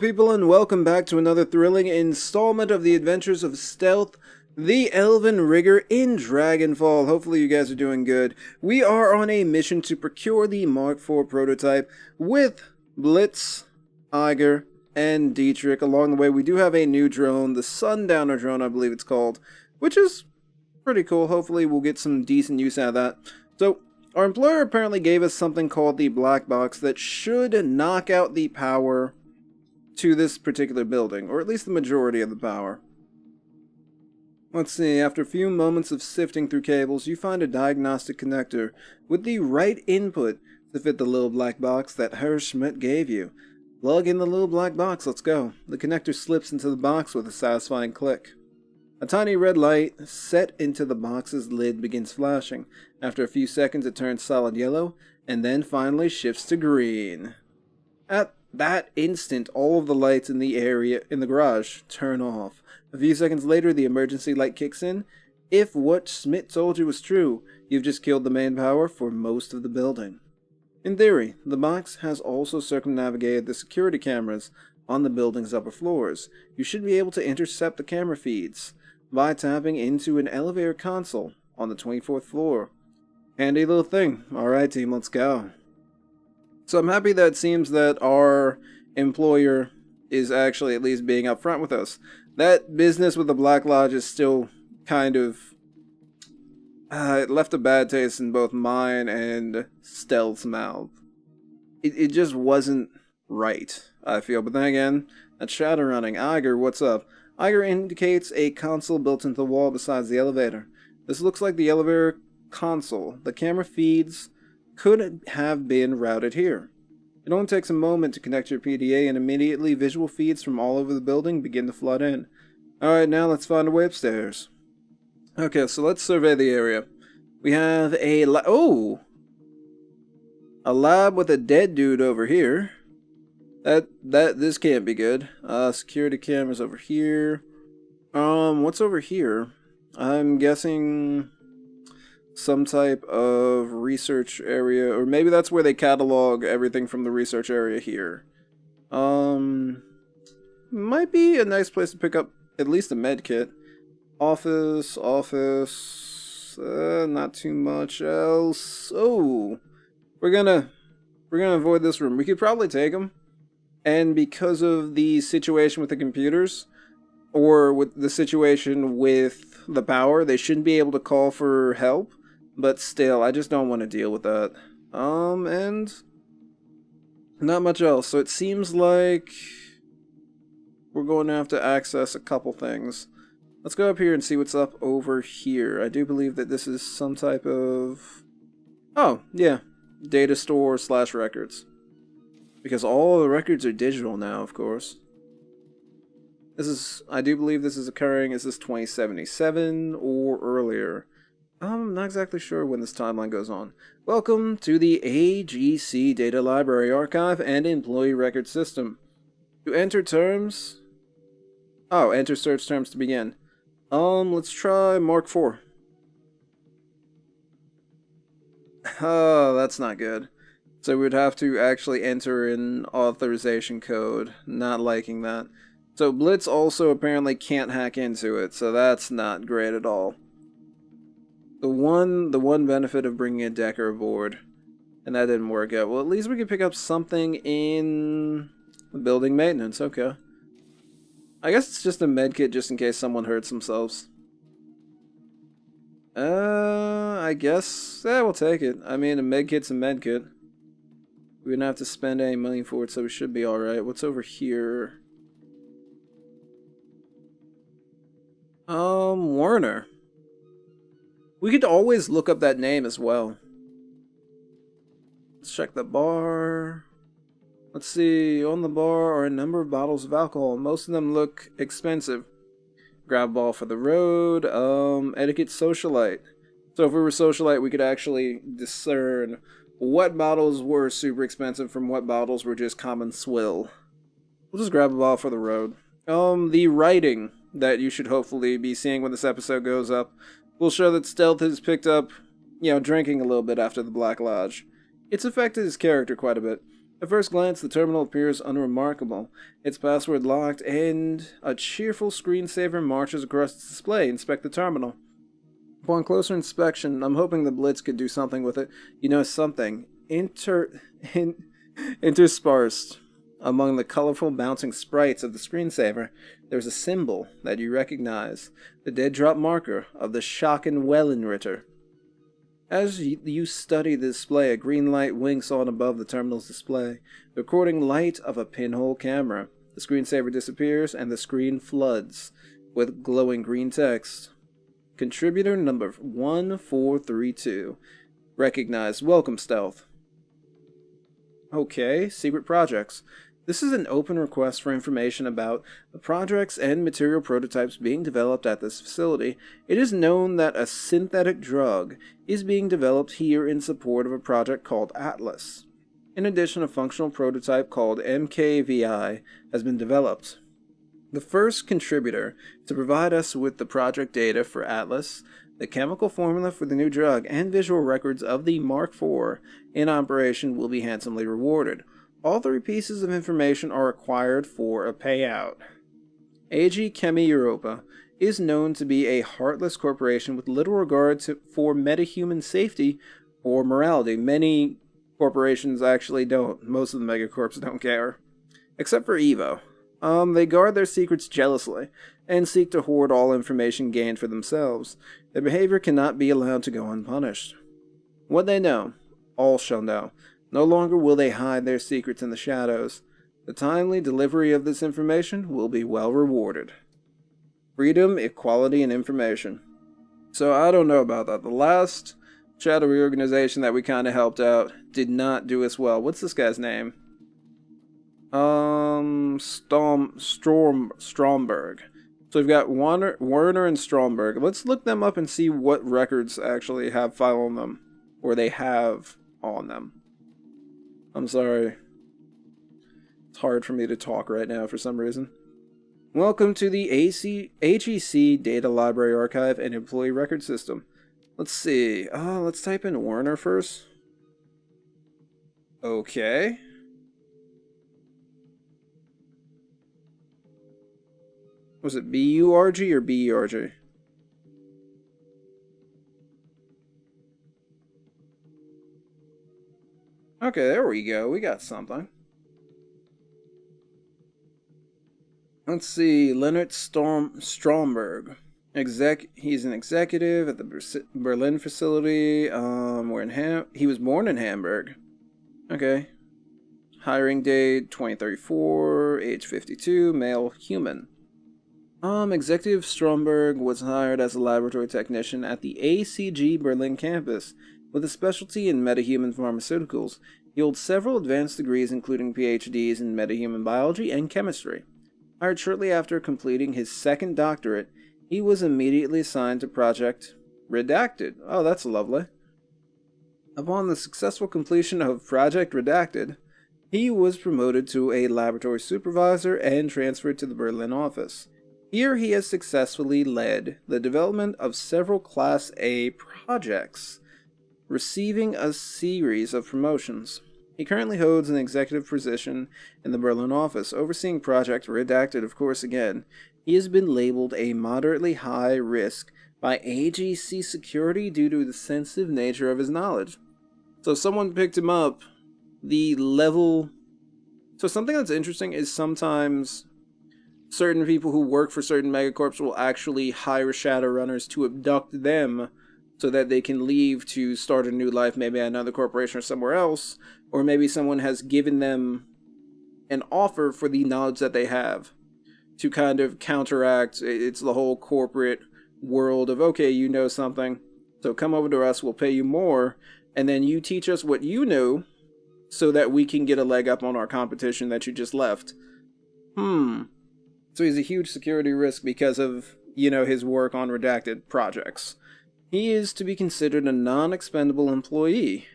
people, and welcome back to another thrilling installment of the adventures of Stealth, the Elven Rigger in Dragonfall. Hopefully you guys are doing good. We are on a mission to procure the Mark IV prototype with Blitz, Iger, and Dietrich. Along the way, we do have a new drone, the Sundowner drone, I believe it's called, which is pretty cool. Hopefully we'll get some decent use out of that. So, our employer apparently gave us something called the Black Box that should knock out the power to this particular building, or at least the majority of the power. Let's see, after a few moments of sifting through cables, you find a diagnostic connector with the right input to fit the little black box that Herr Schmidt gave you. Plug in the little black box, let's go. The connector slips into the box with a satisfying click. A tiny red light set into the box's lid begins flashing. After a few seconds it turns solid yellow, and then finally shifts to green. At that instant, all of the lights in the area in the garage turn off. A few seconds later, the emergency light kicks in. If what Schmidt told you was true, you've just killed the main power for most of the building. In theory, the box has also circumnavigated the security cameras on the building's upper floors. You should be able to intercept the camera feeds by tapping into an elevator console on the 24th floor. Handy little thing. Alright team, let's go. So I'm happy that it seems that our employer is actually at least being upfront with us. That business with the Black Lodge is still kind of... it left a bad taste in both mine and Stealth's mouth. It just wasn't right, I feel. But then again, that's Shadowrunning. Iger, what's up? Iger indicates a console built into the wall besides the elevator. This looks like the elevator console. The camera feeds could have been routed here. It only takes a moment to connect your PDA and immediately visual feeds from all over the building begin to flood in. Alright, now let's find a way upstairs. Okay, so let's survey the area. We have a a lab with a dead dude over here. This can't be good. Security cameras over here. What's over here? I'm guessing some type of research area, or maybe that's where they catalog everything from the research area here. Might be a nice place to pick up at least a med kit. Office, not too much else. Oh, we're gonna avoid this room. We could probably take them, and because of the situation with the computers, or with the situation with the power, they shouldn't be able to call for help. But still, I just don't want to deal with that. And not much else. So it seems like we're going to have to access a couple things. Let's go up here and see what's up over here. I do believe that this is some type of... oh, yeah. Data store / records. Because all the records are digital now, of course. This is... I do believe this is occurring. Is this 2077 or earlier? I'm not exactly sure when this timeline goes on. Welcome to the AGC Data Library Archive and Employee Record System. To enter terms... oh, enter search terms to begin. Let's try Mark IV. Oh, that's not good. So we would have to actually enter an authorization code. Not liking that. So Blitz also apparently can't hack into it, so that's not great at all. The one benefit of bringing a Decker aboard, and that didn't work out. Well, at least we could pick up something in the building maintenance. Okay. I guess it's just a medkit just in case someone hurts themselves. I guess, we'll take it. I mean, a medkit's a medkit. We didn't have to spend any money for it, so we should be alright. What's over here? Warner. We could always look up that name as well. Let's check the bar. Let's see, on the bar are a number of bottles of alcohol. Most of them look expensive. Grab ball for the road. Etiquette socialite. So if we were socialite, we could actually discern what bottles were super expensive from what bottles were just common swill. We'll just grab a ball for the road. The writing that you should hopefully be seeing when this episode goes up will show that Stealth has picked up, drinking a little bit after the Black Lodge. It's affected his character quite a bit. At first glance, the terminal appears unremarkable. Its password locked, and a cheerful screensaver marches across the display. Inspect the terminal. Upon closer inspection, I'm hoping the Blitz could do something with it. You know something. Interspersed among the colorful bouncing sprites of the screensaver, there's a symbol that you recognize. The dead drop marker of the Schocken Wellenritter. As you study the display, a green light winks on above the terminal's display, the recording light of a pinhole camera. The screensaver disappears, and the screen floods with glowing green text. Contributor number 1432. Recognized. Welcome, Stealth. Okay, secret projects. This is an open request for information about the projects and material prototypes being developed at this facility. It is known that a synthetic drug is being developed here in support of a project called Atlas. In addition, a functional prototype called MKVI has been developed. The first contributor to provide us with the project data for Atlas, the chemical formula for the new drug, and visual records of the Mark IV in operation will be handsomely rewarded. All three pieces of information are required for a payout. AG Chemi Europa is known to be a heartless corporation with little regard for metahuman safety or morality. Many corporations actually don't. Most of the megacorps don't care. Except for Evo. They guard their secrets jealously and seek to hoard all information gained for themselves. Their behavior cannot be allowed to go unpunished. What they know, all shall know. No longer will they hide their secrets in the shadows. The timely delivery of this information will be well rewarded. Freedom, equality, and information. So I don't know about that. The last shadow reorganization that we kind of helped out did not do as well. What's this guy's name? Stromberg. So we've got Werner and Stromberg. Let's look them up and see what records actually have file on them, or they have on them. I'm sorry. It's hard for me to talk right now for some reason. Welcome to the AGC Data Library Archive and Employee Record System. Let's see. Let's type in Werner first. Okay. Was it B-U-R-G or B-E-R-G? Okay, there we go. We got something. Let's see. Leonard Stromberg. He's an executive at the Berlin facility. He was born in Hamburg. Okay. Hiring date 2034. Age 52. Male. Human. Executive Stromberg was hired as a laboratory technician at the ACG Berlin campus. With a specialty in metahuman pharmaceuticals, he holds several advanced degrees including PhDs in metahuman biology and chemistry. Hired shortly after completing his second doctorate, he was immediately assigned to Project Redacted. Oh, that's lovely. Upon the successful completion of Project Redacted, he was promoted to a laboratory supervisor and transferred to the Berlin office. Here he has successfully led the development of several Class A projects, receiving a series of promotions. He currently holds an executive position in the Berlin office, overseeing Project Redacted, of course again. He has been labeled a moderately high risk by AGC security due to the sensitive nature of his knowledge. So someone picked him up, the level... So something that's interesting is sometimes certain people who work for certain megacorps will actually hire Shadowrunners to abduct them so that they can leave to start a new life, maybe at another corporation or somewhere else, or maybe someone has given them an offer for the knowledge that they have to kind of counteract. It's the whole corporate world of, okay, you know something, so come over to us, we'll pay you more, and then you teach us what you know so that we can get a leg up on our competition that you just left. So he's a huge security risk because of, his work on redacted projects. He is to be considered a non-expendable employee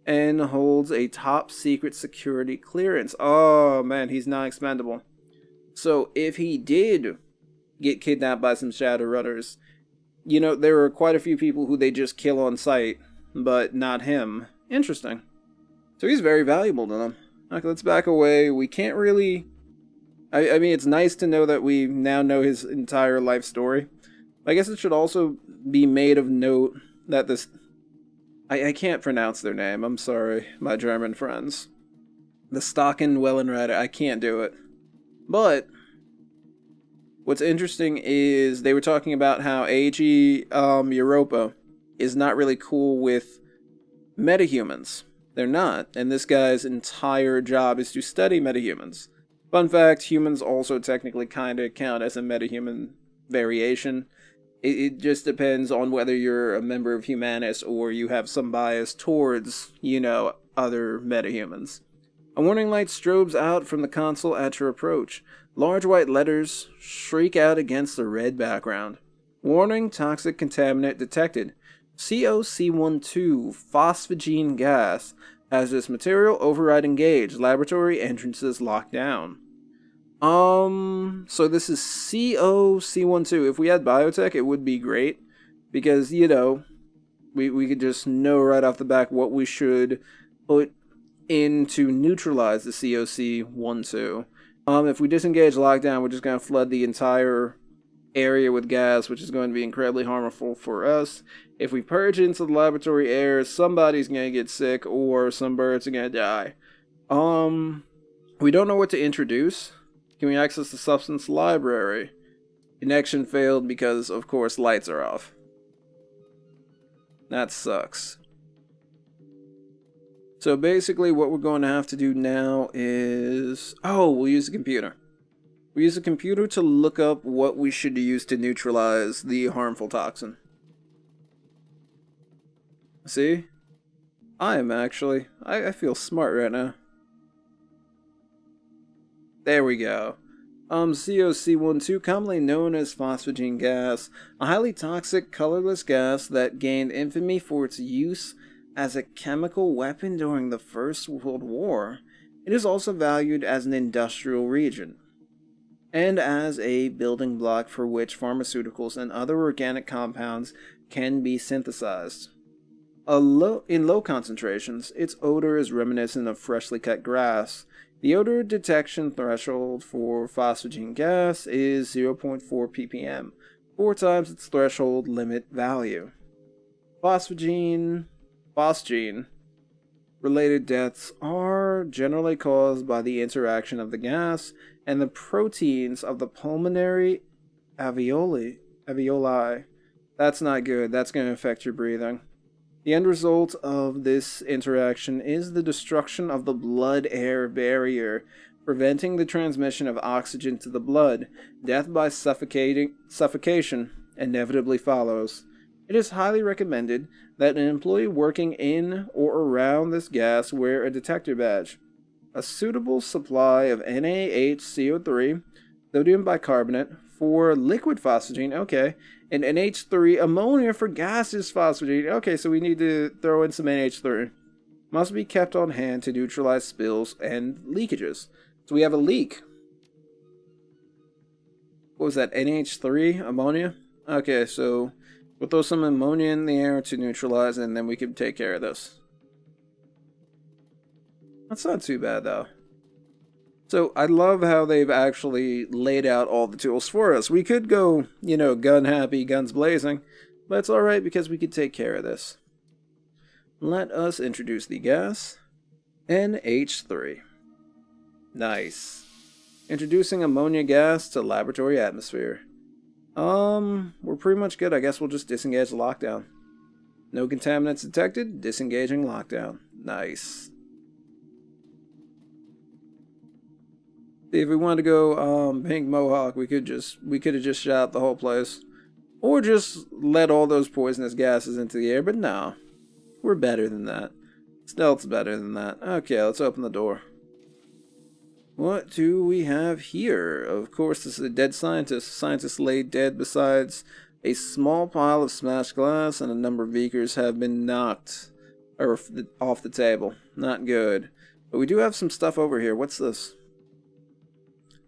and holds a top secret security clearance. Oh man, he's non-expendable. So if he did get kidnapped by some Shadowrunners, there are quite a few people who they just kill on sight, but not him. Interesting. So he's very valuable to them. Okay, let's back away. We can't really... I mean, it's nice to know that we now know his entire life story. I guess it should also be made of note that this... I can't pronounce their name. I'm sorry, my German friends. The Stocken Wellenreiter. I can't do it. But what's interesting is they were talking about how AG Europa is not really cool with metahumans. They're not. And this guy's entire job is to study metahumans. Fun fact, humans also technically kind of count as a metahuman variation. It just depends on whether you're a member of Humanus or you have some bias towards, you know, other metahumans. A warning light strobes out from the console at your approach. Large white letters shriek out against the red background. Warning, toxic contaminant detected. COC12 phosphogene gas. Hazardous material override engaged. Laboratory entrances locked down. So this is COC12. If we had biotech, it would be great. Because, you know, we could just know right off the back what we should put in to neutralize the COC12. If we disengage lockdown, we're just going to flood the entire area with gas, which is going to be incredibly harmful for us. If we purge into the laboratory air, somebody's going to get sick or some birds are going to die. We don't know what to introduce. Can we access the substance library? Connection failed because, of course, lights are off. That sucks. So basically what we're going to have to do now is... Oh, we'll use the computer. We use the computer to look up what we should use to neutralize the harmful toxin. See? I am actually... I feel smart right now. There we go. COC12, commonly known as phosphogene gas, a highly toxic, colorless gas that gained infamy for its use as a chemical weapon during the First World War. It is also valued as an industrial reagent, and as a building block for which pharmaceuticals and other organic compounds can be synthesized. In low concentrations, its odor is reminiscent of freshly cut grass. The odor detection threshold for phosphogene gas is 0.4 ppm, 4 times its threshold limit value. Phosgene related deaths are generally caused by the interaction of the gas and the proteins of the pulmonary alveoli. That's not good. That's going to affect your breathing. The end result of this interaction is the destruction of the blood-air barrier, preventing the transmission of oxygen to the blood. Death by suffocation inevitably follows. It is highly recommended that an employee working in or around this gas wear a detector badge. A suitable supply of NaHCO3, sodium bicarbonate for liquid phosphogene, okay, and NH3 ammonia for gaseous phosphogene. Okay, so we need to throw in some NH3. Must be kept on hand to neutralize spills and leakages. So we have a leak. What was that, NH3 ammonia? Okay, so we'll throw some ammonia in the air to neutralize, and then we can take care of this. That's not too bad, though. So I love how they've actually laid out all the tools for us. We could go, you know, gun happy, guns blazing, but it's alright because we could take care of this. Let us introduce the gas. NH3. Nice. Introducing ammonia gas to laboratory atmosphere. We're pretty much good. I guess we'll just disengage the lockdown. No contaminants detected. Disengaging lockdown. Nice. If we wanted to go pink mohawk, we could have just shot the whole place, or just let all those poisonous gases into the air. But no, we're better than that. Stealth's better than that. Okay, let's open the door. What do we have here? Of course, this is a dead scientist. Scientist laid dead besides a small pile of smashed glass, and a number of beakers have been knocked off the table. Not good. But we do have some stuff over here. What's this?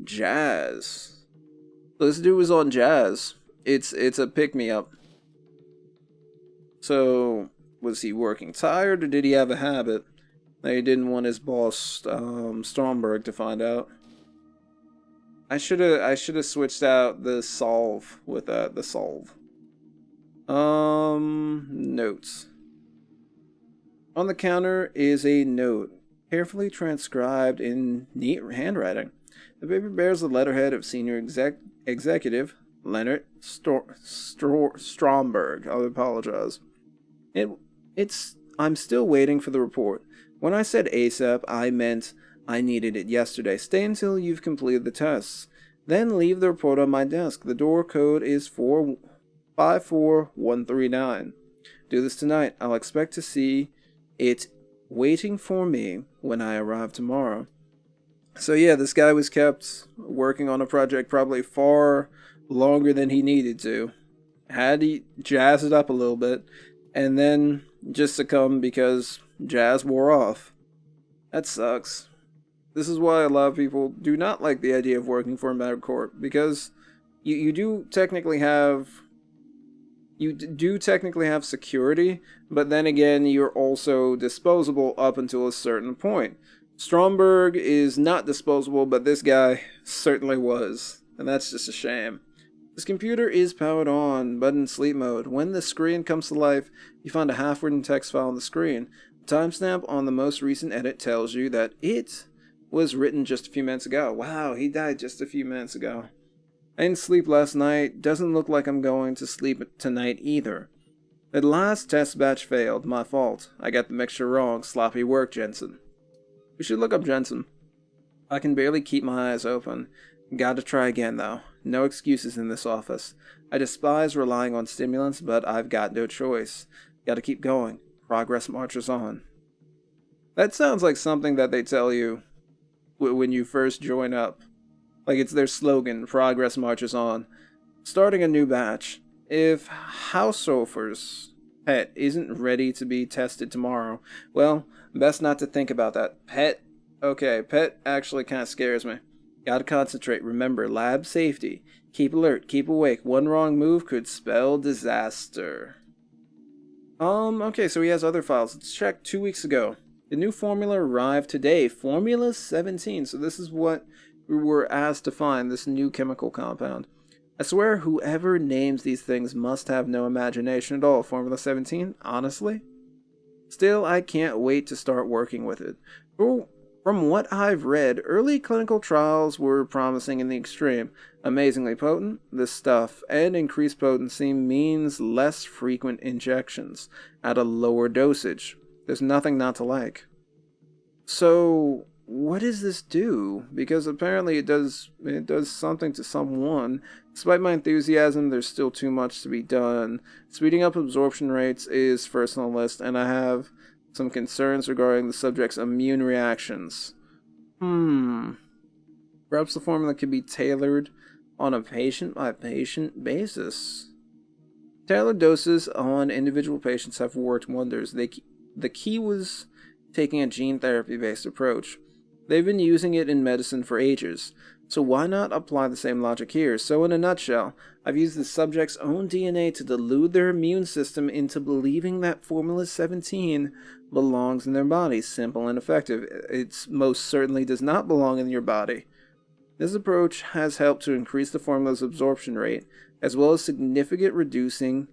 Jazz. So this dude was on jazz. It's a pick-me-up. So, was he working tired or did he have a habit? He didn't want his boss, Stromberg, to find out. I should have switched out the solve with the solve. Notes. On the counter is a note, carefully transcribed in neat handwriting. The paper bears the letterhead of senior executive Leonard Stromberg. I apologize. I'm still waiting for the report. When I said ASAP, I meant I needed it yesterday. Stay until you've completed the tests. Then leave the report on my desk. The door code is 54139. Do this tonight. I'll expect to see it waiting for me when I arrive tomorrow. So yeah, this guy was kept working on a project probably far longer than he needed to. Had he jazzed it up a little bit, and then just succumbed because jazz wore off. That sucks. This is why a lot of people do not like the idea of working for a MetaCorp, because you do technically have security, but then again, you're also disposable up until a certain point. Stromberg is not disposable, but this guy certainly was, and that's just a shame. This computer is powered on, but in sleep mode. When the screen comes to life, you find a half-written text file on the screen. The timestamp on the most recent edit tells you that it was written just a few minutes ago. Wow, he died just a few minutes ago. I didn't sleep last night. Doesn't look like I'm going to sleep tonight either. The last test batch failed. My fault. I got the mixture wrong. Sloppy work, Jensen. We should look up Jensen. I can barely keep my eyes open. Gotta try again, though. No excuses in this office. I despise relying on stimulants, but I've got no choice. Gotta keep going. Progress marches on. That sounds like something that they tell you when you first join up. Like it's their slogan, progress marches on. Starting a new batch. If Househofer's pet isn't ready to be tested tomorrow, well, best not to think about that. Pet? Okay, pet actually kind of scares me. Gotta concentrate. Remember, lab safety. Keep alert, keep awake. One wrong move could spell disaster. Okay, so he has other files. Let's check 2 weeks ago. The new formula arrived today. Formula 17. So this is what we were asked to find, this new chemical compound. I swear whoever names these things must have no imagination at all. Formula 17? Honestly? Still, I can't wait to start working with it. From what I've read, early clinical trials were promising in the extreme. Amazingly potent, this stuff, and increased potency means less frequent injections at a lower dosage. There's nothing not to like. So, what does this do? Because apparently it does something to someone. Despite my enthusiasm, there's still too much to be done. Speeding up absorption rates is first on the list, and I have some concerns regarding the subject's immune reactions. Perhaps the formula could be tailored on a patient-by-patient basis. Tailored doses on individual patients have worked wonders. The key was taking a gene therapy-based approach. They've been using it in medicine for ages, so why not apply the same logic here? So in a nutshell, I've used the subject's own DNA to delude their immune system into believing that Formula 17 belongs in their body. Simple and effective. It most certainly does not belong in your body. This approach has helped to increase the formula's absorption rate, as well as significant reducing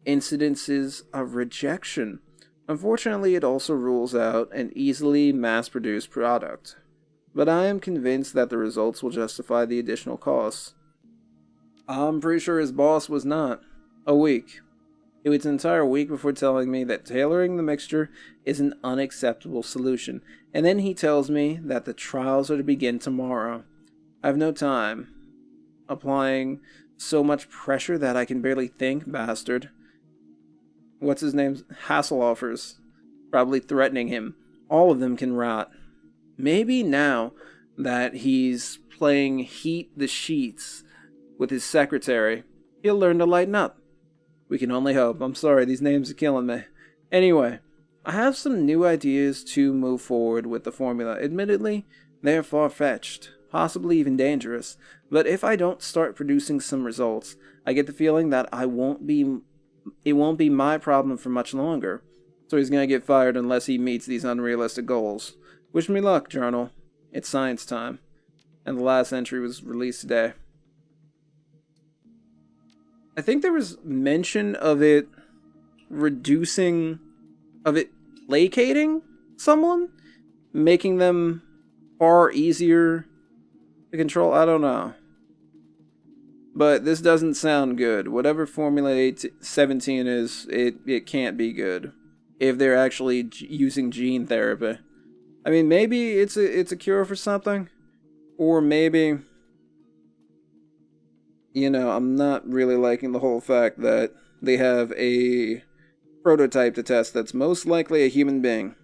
incidences of rejection. Unfortunately, it also rules out an easily mass-produced product. But I am convinced that the results will justify the additional costs. I'm pretty sure his boss was not. A week. It was an entire week before telling me that tailoring the mixture is an unacceptable solution. And then he tells me that the trials are to begin tomorrow. I have no time. Applying so much pressure that I can barely think, bastard. What's his name? Hasselhoffers. Probably threatening him. All of them can rot. Maybe now that he's playing Heat the Sheets with his secretary, he'll learn to lighten up. We can only hope. I'm sorry, these names are killing me. Anyway, I have some new ideas to move forward with the formula. Admittedly, they are far-fetched, possibly even dangerous, but if I don't start producing some results, I get the feeling that it won't be my problem for much longer. So he's gonna get fired unless he meets these unrealistic goals. Wish me luck, Journal. It's science time. And the last entry was released today. I think there was mention of it reducing, of it placating someone, making them far easier to control. I don't know. But this doesn't sound good. Whatever Formula 17 is, it can't be good if they're actually using gene therapy. I mean, maybe it's a cure for something, or maybe, you know, I'm not really liking the whole fact that they have a prototype to test that's most likely a human being.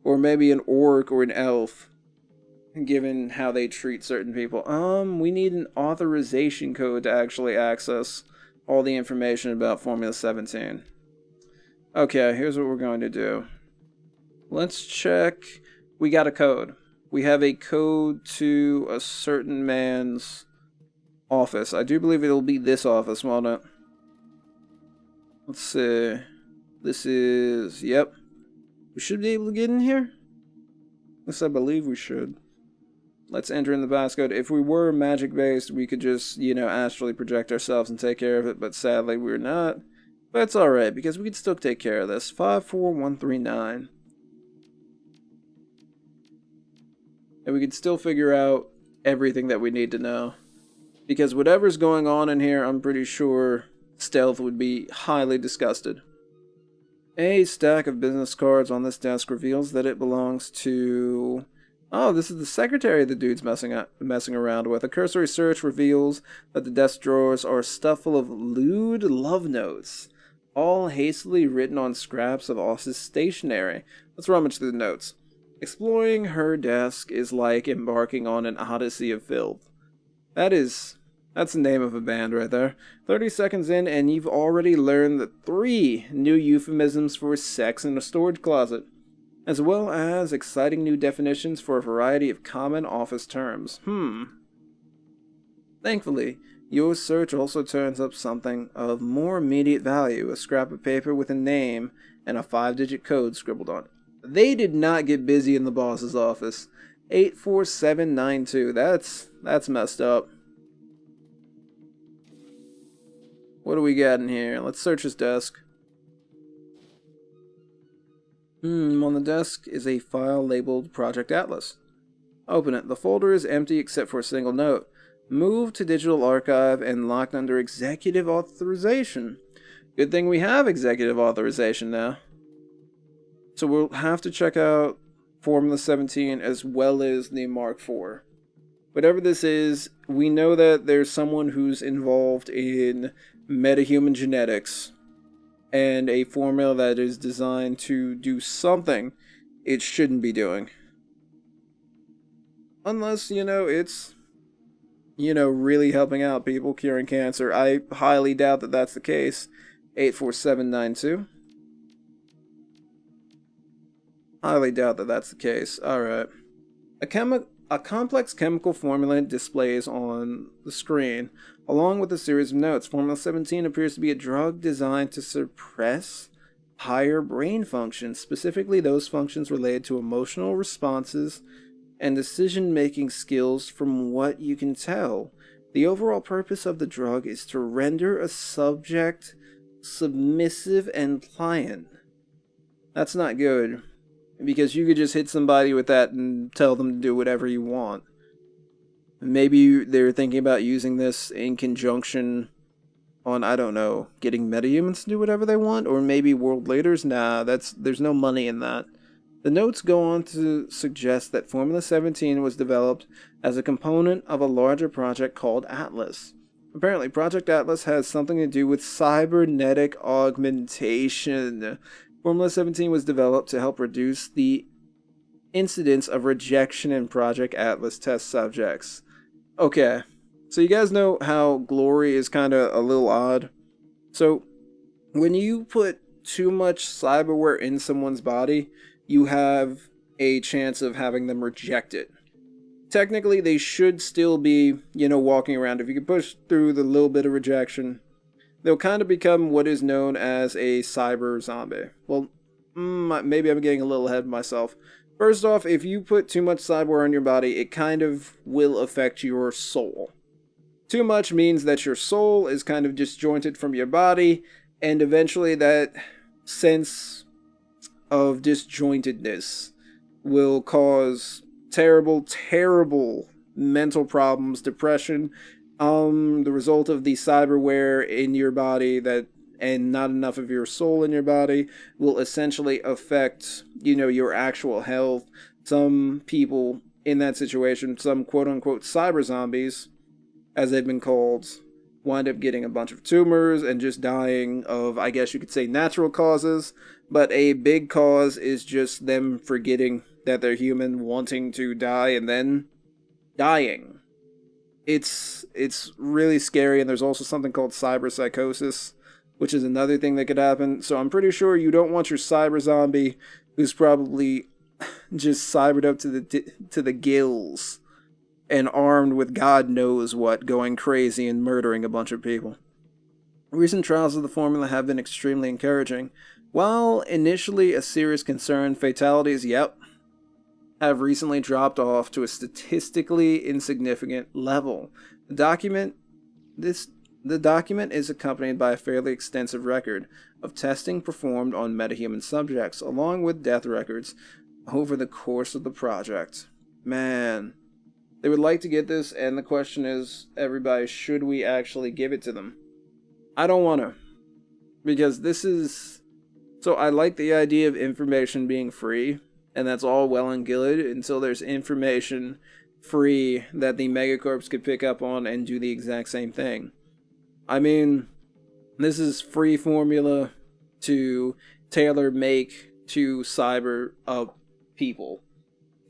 Or maybe an orc or an elf, given how they treat certain people. We need an authorization code to actually access all the information about Formula 17. Okay, here's what we're going to do. Let's check. We got a code. We have a code to a certain man's office. I do believe it'll be this office, won't it? Let's see. This is... Yep. We should be able to get in here? At least I believe we should. Let's enter in the passcode. If we were magic-based, we could just, you know, astrally project ourselves and take care of it, but sadly we're not. But it's alright, because we can still take care of this. 54139. And we can still figure out everything that we need to know. Because whatever's going on in here, I'm pretty sure Stealth would be highly disgusted. A stack of business cards on this desk reveals that it belongs to... Oh, this is the secretary the dude's messing around with. A cursory search reveals that the desk drawers are stuffed full of lewd love notes, all hastily written on scraps of office stationery. Let's rummage through the notes. Exploring her desk is like embarking on an odyssey of filth. That's the name of a band right there. 30 seconds in and you've already learned the 3 new euphemisms for sex in a storage closet, as well as exciting new definitions for a variety of common office terms. Thankfully, your search also turns up something of more immediate value, a scrap of paper with a name and a 5-digit code scribbled on it. They did not get busy in the boss's office. 84792. That's messed up. What do we got in here? Let's search his desk. On the desk is a file labeled Project Atlas. Open it. The folder is empty except for a single note. Moved to digital archive and locked under executive authorization. Good thing we have executive authorization now. So we'll have to check out Formula 17 as well as the Mark IV. Whatever this is, we know that there's someone who's involved in metahuman genetics and a formula that is designed to do something it shouldn't be doing. Unless, you know, it's, you know, really helping out people, curing cancer. I highly doubt that that's the case. 84792. Highly doubt that that's the case. Alright. A complex chemical formula displays on the screen, along with a series of notes. Formula 17 appears to be a drug designed to suppress higher brain functions, specifically those functions related to emotional responses and decision-making skills. From what you can tell, the overall purpose of the drug is to render a subject submissive and pliant. That's not good, because you could just hit somebody with that and tell them to do whatever you want. Maybe they're thinking about using this in conjunction on, I don't know, getting metahumans to do whatever they want, or maybe world leaders. Nah, there's no money in that. The notes go on to suggest that Formula 17 was developed as a component of a larger project called Atlas. Apparently, Project Atlas has something to do with cybernetic augmentation. Formula 17 was developed to help reduce the incidence of rejection in Project Atlas test subjects. Okay, so you guys know how glory is kind of a little odd. So, when you put too much cyberware in someone's body, you have a chance of having them reject it. Technically, they should still be, you know, walking around. If you can push through the little bit of rejection, they'll kind of become what is known as a cyber zombie. Well, maybe I'm getting a little ahead of myself. First off, if you put too much cyberware on your body, it kind of will affect your soul. Too much means that your soul is kind of disjointed from your body, and eventually that sense of disjointedness will cause terrible, terrible mental problems, depression, the result of the cyberware in your body that and not enough of your soul in your body will essentially affect, your actual health. Some people in that situation, some quote unquote cyber zombies, as they've been called, wind up getting a bunch of tumors and just dying of, I guess you could say, natural causes. But a big cause is just them forgetting that they're human, wanting to die, and then dying. It's really scary, and there's also something called cyber psychosis, which is another thing that could happen. So I'm pretty sure you don't want your cyber zombie, who's probably just cybered up to the gills and armed with God knows what, going crazy and murdering a bunch of people. Recent trials of the formula have been extremely encouraging. While initially a serious concern, fatalities, have recently dropped off to a statistically insignificant level. The document is accompanied by a fairly extensive record of testing performed on metahuman subjects, along with death records over the course of the project. Man, they would like to get this, and the question is, everybody, should we actually give it to them? I don't want to, because this is... So I like the idea of information being free, and that's all well and good until there's information free that the megacorps could pick up on and do the exact same thing. I mean, this is free formula to tailor make to cyber people,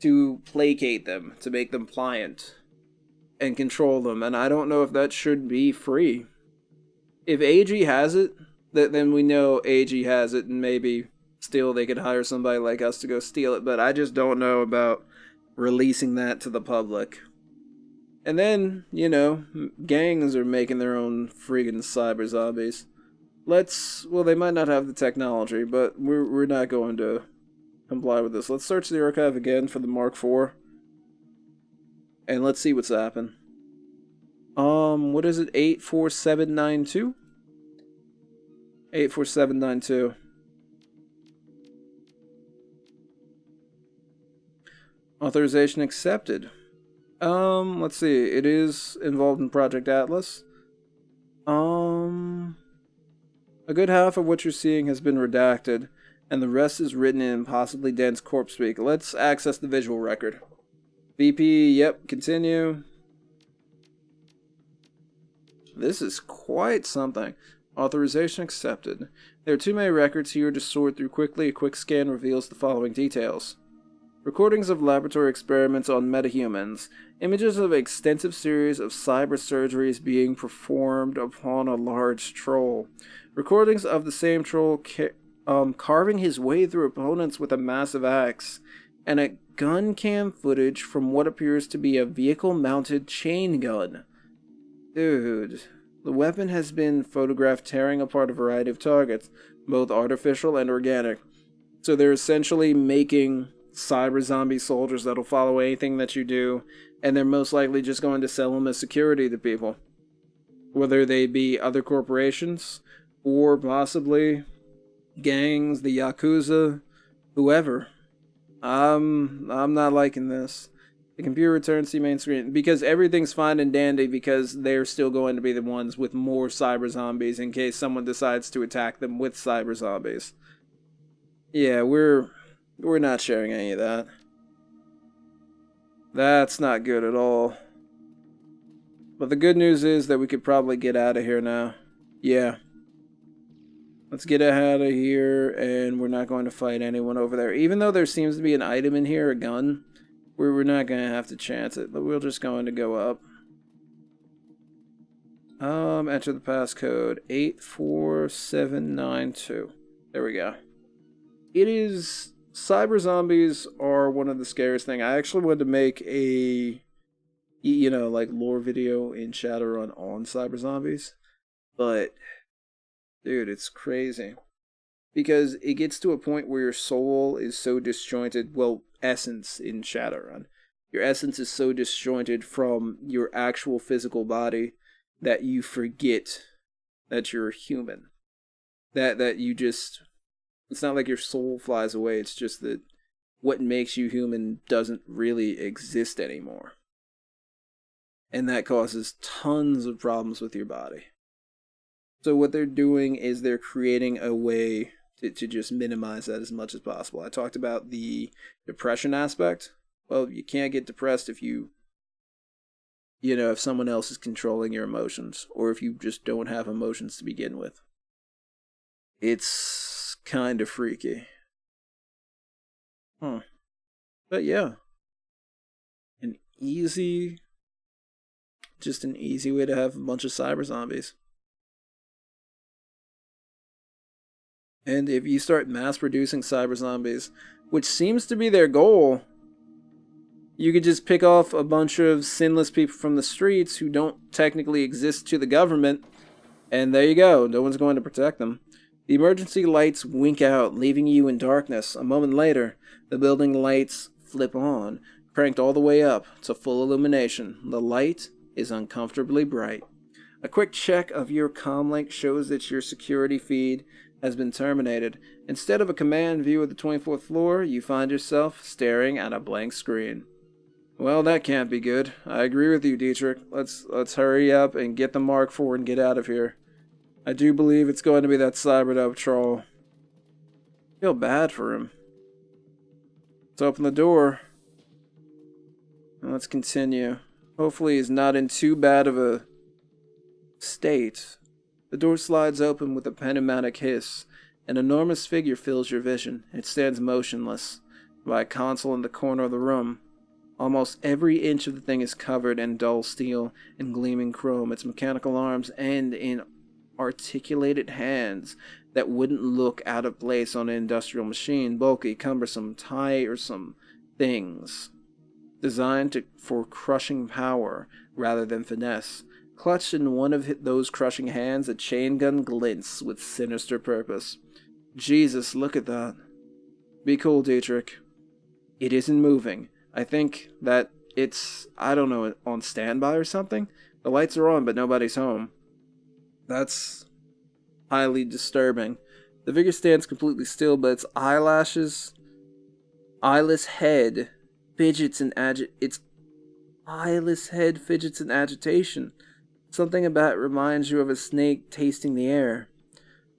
to placate them, to make them pliant and control them, and I don't know if that should be free. If AG has it, then we know AG has it, and maybe still they could hire somebody like us to go steal it, but I just don't know about releasing that to the public. And then, gangs are making their own friggin' cyber zombies. Well, they might not have the technology, but we're not going to comply with this. Let's search the archive again for the Mark IV. And let's see what's happened. What is it? 84792? 84792. Authorization accepted. Let's see. It is involved in Project Atlas. A good half of what you're seeing has been redacted, and the rest is written in impossibly dense corpse speak. Let's access the visual record. VP, yep, continue. This is quite something. Authorization accepted. There are too many records here to sort through quickly. A quick scan reveals the following details. Recordings of laboratory experiments on metahumans. Images of an extensive series of cyber surgeries being performed upon a large troll. Recordings of the same troll carving his way through opponents with a massive axe. And a gun cam footage from what appears to be a vehicle-mounted chain gun. Dude, the weapon has been photographed tearing apart a variety of targets, both artificial and organic. So they're essentially making cyber zombie soldiers that'll follow anything that you do, and they're most likely just going to sell them as security to people. Whether they be other corporations, or possibly gangs, the Yakuza, whoever. I'm not liking this. The computer returns to the main screen because everything's fine and dandy because they're still going to be the ones with more cyber zombies in case someone decides to attack them with cyber zombies. Yeah, we're not sharing any of that. That's not good at all. But the good news is that we could probably get out of here now. Yeah. Let's get out of here, and we're not going to fight anyone over there. Even though there seems to be an item in here, a gun, we're not going to have to chance it, but we're just going to go up. Enter the passcode 84792. There we go. It is... Cyber zombies are one of the scariest things. I actually wanted to make a, lore video in Shadowrun on cyber zombies, but Dude, it's crazy. Because it gets to a point where your soul is so disjointed, well, essence in Shadowrun. Your essence is so disjointed from your actual physical body that you forget that you're human. That you just, it's not like your soul flies away, it's just that what makes you human doesn't really exist anymore. And that causes tons of problems with your body. So what they're doing is they're creating a way to just minimize that as much as possible. I talked about the depression aspect. Well, you can't get depressed if if someone else is controlling your emotions, or if you just don't have emotions to begin with. It's kind of freaky. But yeah, just an easy way to have a bunch of cyber zombies. And if you start mass producing cyber zombies, which seems to be their goal, you could just pick off a bunch of sinless people from the streets who don't technically exist to the government, and there you go, no one's going to protect them. The emergency lights wink out, leaving you in darkness. A moment later, the building lights flip on, cranked all the way up to full illumination. The light is uncomfortably bright. A quick check of your comlink shows that your security feed has been terminated. Instead of a command view of the 24th floor, you find yourself staring at a blank screen. Well, that can't be good. I agree with you, Dietrich. Let's hurry up and get the Mark IV and get out of here. I do believe it's going to be that cybered-up troll. I feel bad for him. Let's open the door. And let's continue. Hopefully he's not in too bad of a state. The door slides open with a pneumatic hiss. An enormous figure fills your vision. It stands motionless by a console in the corner of the room. Almost every inch of the thing is covered in dull steel and gleaming chrome. Its mechanical arms end in articulated hands that wouldn't look out of place on an industrial machine. Bulky, cumbersome, tiresome things designed for crushing power rather than finesse. Clutched in one of those crushing hands, a chain gun glints with sinister purpose. Jesus, look at that. Be cool, Dietrich. It isn't moving. I think that it's, I don't know, on standby or something? The lights are on, but nobody's home. That's highly disturbing. The figure stands completely still, but its eyeless head fidgets in agitation. Something about it reminds you of a snake tasting the air.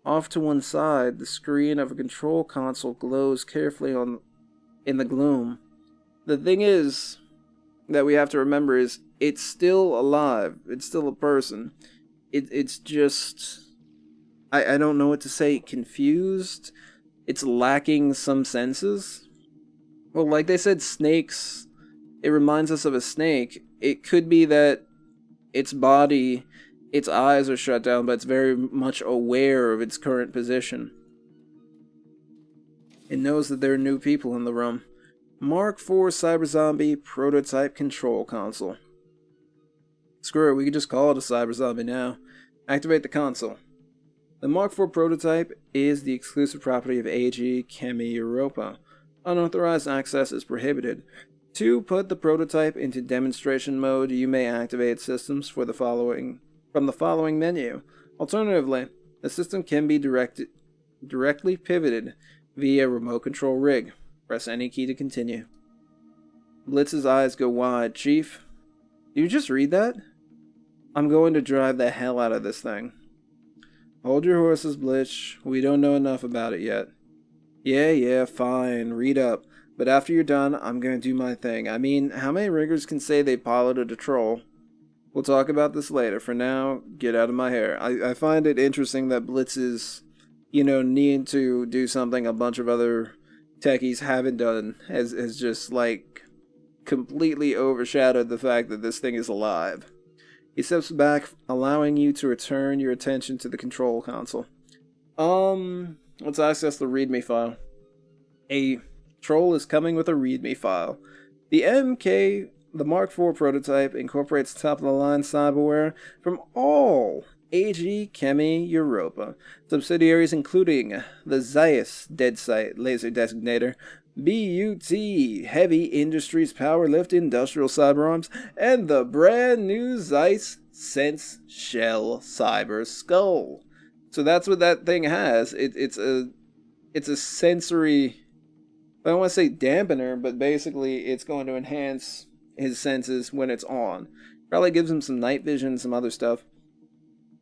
Off to one side, the screen of a control console glows carefully in the gloom. The thing is that we have to remember is it's still alive. It's still a person. It's just, I don't know what to say, confused. It's lacking some senses. Well, like they said, snakes, it reminds us of a snake. It could be that its body, its eyes are shut down, but it's very much aware of its current position. It knows that there are new people in the room. Mark IV Cyber Zombie Prototype Control Console. Screw it, we could just call it a Cyber Zombie now. Activate the console. The Mark IV prototype is the exclusive property of AG Chemi Europa. Unauthorized access is prohibited. To put the prototype into demonstration mode, you may activate systems from the following menu. Alternatively, the system can be directly pivoted via remote control rig. Press any key to continue. Blitz's eyes go wide. Chief, did you just read that? I'm going to drive the hell out of this thing. Hold your horses, Blitz. We don't know enough about it yet. Yeah, fine. Read up. But after you're done, I'm going to do my thing. I mean, how many riggers can say they piloted a troll? We'll talk about this later. For now, get out of my hair. I find it interesting that Blitz is, needing to do something a bunch of other techies haven't done. Has just, completely overshadowed the fact that this thing is alive. He steps back, allowing you to return your attention to the control console. Let's access the README file. A troll is coming with a README file. The Mark IV prototype incorporates top-of-the-line cyberware from all AG Chemi Europa. Subsidiaries including the Zeiss Deadsight Laser Designator, BUT Heavy Industries Powerlift Industrial Cyberarms, and the brand new Zeiss Sense Shell Cyber Skull. So that's what that thing has. It's a sensory, I don't want to say dampener, but basically it's going to enhance his senses when it's on. Probably gives him some night vision, some other stuff.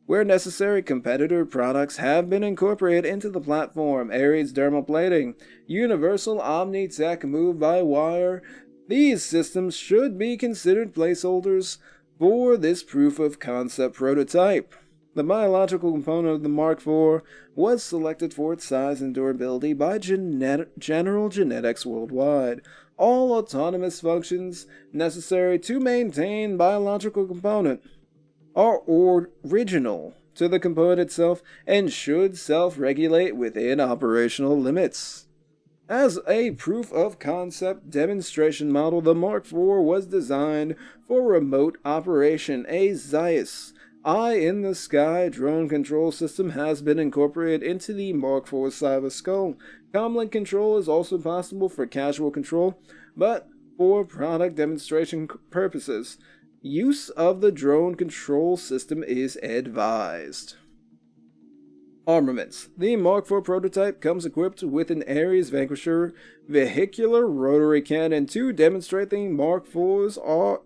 Where necessary, competitor products have been incorporated into the platform. Aries dermal plating, universal omni-tech move-by-wire. These systems should be considered placeholders for this proof-of-concept prototype. The biological component of the Mark IV was selected for its size and durability by General Genetics Worldwide. All autonomous functions necessary to maintain biological component are original to the component itself and should self-regulate within operational limits. As a proof-of-concept demonstration model, the Mark IV was designed for remote operation. A Zeiss eye-in-the-sky drone control system has been incorporated into the Mark IV Cyber Skull. Comlink control is also possible for casual control, but for product demonstration purposes, use of the drone control system is advised. Armaments. The Mark IV prototype comes equipped with an Ares Vanquisher vehicular rotary cannon to demonstrate the Mark IV's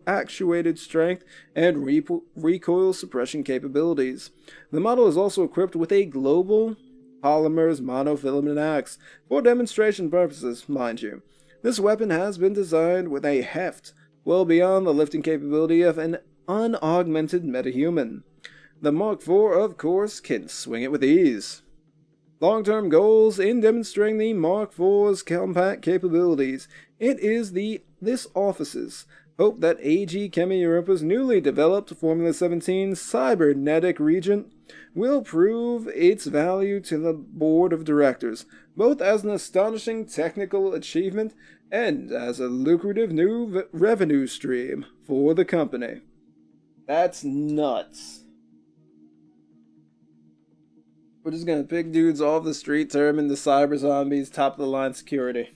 actuated strength and recoil suppression capabilities. The model is also equipped with a global polymers monofilament axe for demonstration purposes, mind you. This weapon has been designed with a heft well beyond the lifting capability of an unaugmented metahuman. The Mark IV, of course, can swing it with ease. Long-term goals in demonstrating the Mark IV's compact capabilities. It is this office's hope that AG Chemi Europa's newly developed Formula 17 cybernetic regent will prove its value to the board of directors, both as an astonishing technical achievement and as a lucrative new revenue stream for the company. That's nuts. We're just gonna pick dudes off the street, turn them into cyber zombies, top of the line security.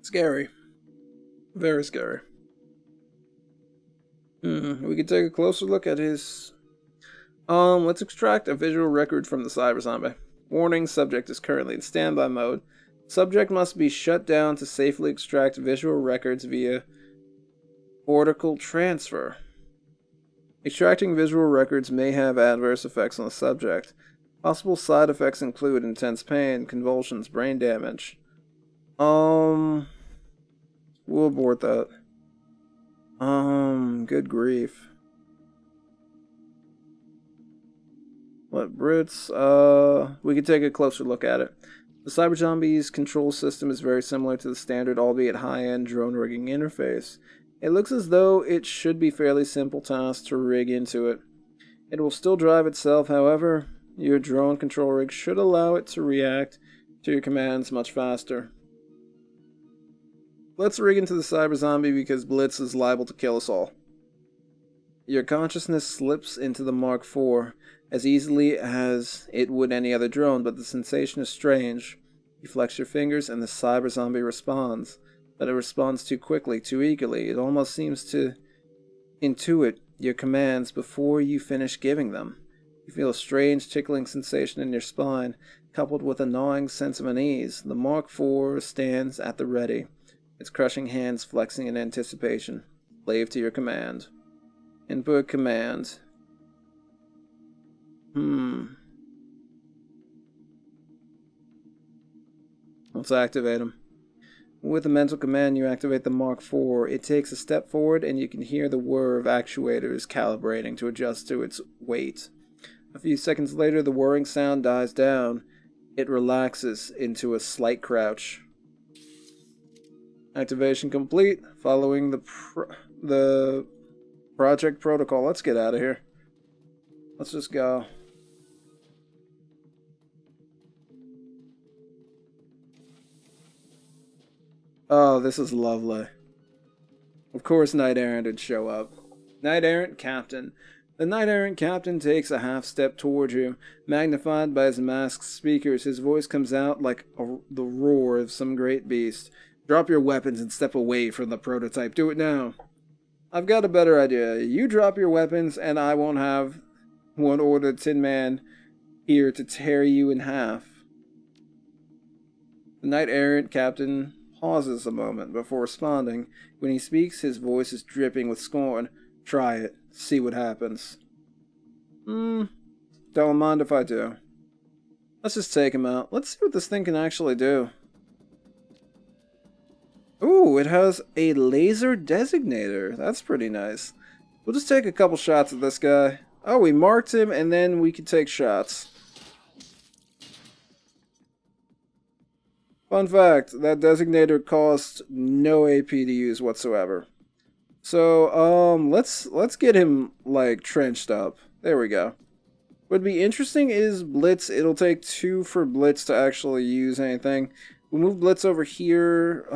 Scary. Very scary. We can take a closer look at his... let's extract a visual record from the cyber zombie. Warning, subject is currently in standby mode. Subject must be shut down to safely extract visual records via cortical transfer. Extracting visual records may have adverse effects on the subject. Possible side effects include intense pain, convulsions, brain damage. We'll abort that. Good grief. What, Brits? We can take a closer look at it. The Cyber Zombie's control system is very similar to the standard, albeit high-end drone rigging interface. It looks as though it should be fairly simple task to rig into it. It will still drive itself, however, your drone control rig should allow it to react to your commands much faster. Let's rig into the cyber zombie because Blitz is liable to kill us all. Your consciousness slips into the Mark IV as easily as it would any other drone, but the sensation is strange. You flex your fingers and the cyber zombie responds. But it responds too quickly, too eagerly. It almost seems to intuit your commands before you finish giving them. You feel a strange tickling sensation in your spine, coupled with a gnawing sense of unease. The Mark IV stands at the ready, its crushing hands flexing in anticipation. Slave to your command. Input command. Let's activate him. With a mental command, you activate the Mark IV. It takes a step forward, and you can hear the whir of actuators calibrating to adjust to its weight. A few seconds later, the whirring sound dies down. It relaxes into a slight crouch. Activation complete. Following the project protocol. Let's get out of here. Let's just go. Oh, this is lovely. Of course Knight Errant would show up. Knight-errant Captain. The knight-errant captain takes a half-step toward you. Magnified by his masked speakers, his voice comes out like the roar of some great beast. Drop your weapons and step away from the prototype. Do it now. I've got a better idea. You drop your weapons and I won't have one order Tin Man here to tear you in half. The knight-errant captain pauses a moment before responding. When he speaks, his voice is dripping with scorn. Try it. See what happens. Don't mind if I do. Let's just take him out. Let's see what this thing can actually do. Ooh, it has a laser designator. That's pretty nice. We'll just take a couple shots at this guy. Oh, we marked him and then we can take shots. Fun fact, that designator costs no AP to use whatsoever. So, let's get him, like, trenched up. There we go. What'd be interesting is Blitz. It'll take 2 for Blitz to actually use anything. We'll move Blitz over here.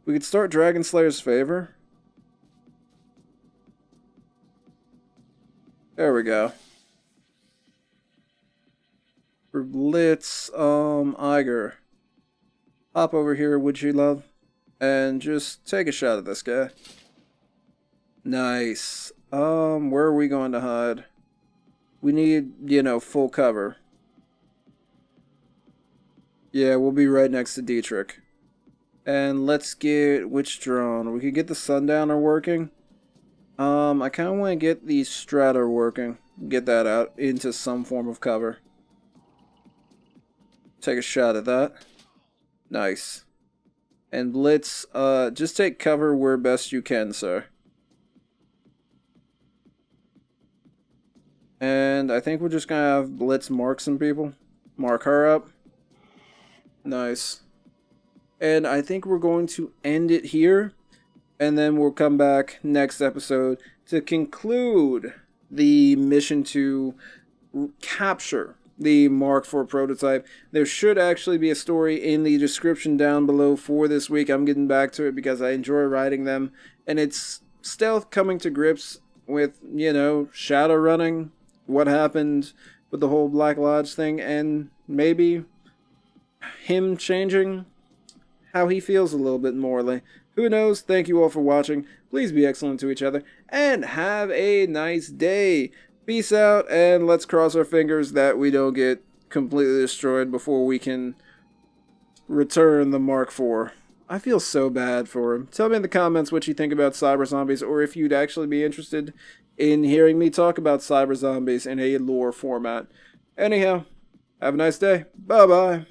We could start Dragon Slayer's favor. There we go. For Blitz, Iger. Hop over here, would you, love? And just take a shot at this guy. Nice. Where are we going to hide? We need, you know, full cover. Yeah, we'll be right next to Dietrich. And let's get, which drone? We could get the Sundowner working. I kind of want to get the Stratter working. Get that out into some form of cover. Take a shot at that. Nice. And Blitz, just take cover where best you can, sir. And I think we're just gonna have Blitz mark some people. Mark her up. Nice. And I think we're going to end it here. And then we'll come back next episode to conclude the mission to capture the Mark IV prototype. There should actually be a story in the description down below for this week. I'm getting back to it because I enjoy writing them. And it's Stealth coming to grips with, you know, Shadowrunning, what happened with the whole Black Lodge thing, and maybe him changing how he feels a little bit morally. Who knows? Thank you all for watching. Please be excellent to each other, and have a nice day. Peace out, and let's cross our fingers that we don't get completely destroyed before we can return the Mark IV. I feel so bad for him. Tell me in the comments what you think about cyber zombies, or if you'd actually be interested in hearing me talk about cyber zombies in a lore format. Anyhow, have a nice day. Bye-bye.